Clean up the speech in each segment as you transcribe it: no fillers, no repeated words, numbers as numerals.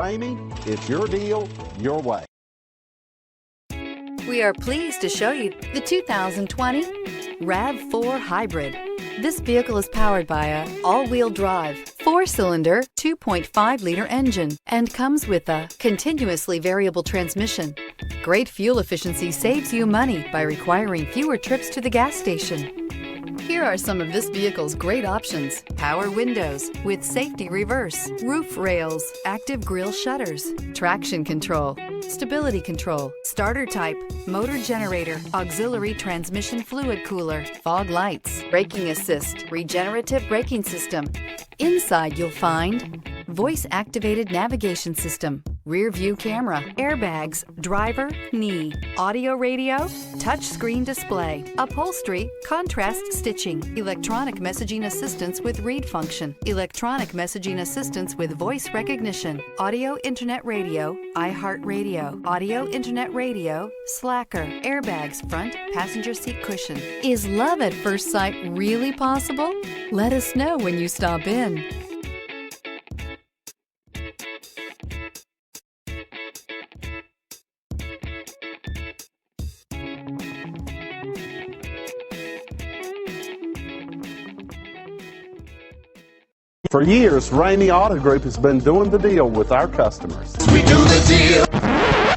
Ramey, it's your deal, your way. We are pleased to show you the 2020 RAV4 Hybrid. This vehicle is powered by a all-wheel drive, 4-cylinder, 2.5-liter engine and comes with a continuously variable transmission. Great fuel efficiency saves you money by requiring fewer trips to the gas station. Here are some of this vehicle's great options: power windows with safety reverse, roof rails, active grille shutters, traction control, stability control, starter type, motor generator, auxiliary transmission fluid cooler, fog lights, braking assist, regenerative braking system. Inside you'll find voice-activated navigation system, rear view camera, airbags, driver, knee, audio radio, touchscreen display, upholstery, contrast stitching, electronic messaging assistance with read function, electronic messaging assistance with voice recognition, audio internet radio, iHeartRadio, audio internet radio, slacker, airbags, front passenger seat cushion. Is love at first sight really possible? Let us know when you stop in. For years, Ramey Auto Group has been doing the deal with our customers. We do the deal.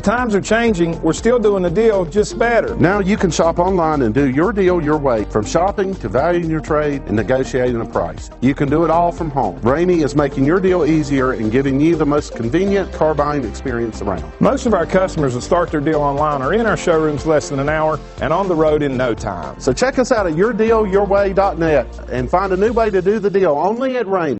Times are changing. We're still doing the deal, just better. Now you can shop online and do your deal your way, from shopping to valuing your trade and negotiating a price. You can do it all from home. Ramey is making your deal easier and giving you the most convenient car buying experience around. Most of our customers that start their deal online are in our showrooms less than an hour and on the road in no time. So check us out at yourdealyourway.net and find a new way to do the deal only at Ramey.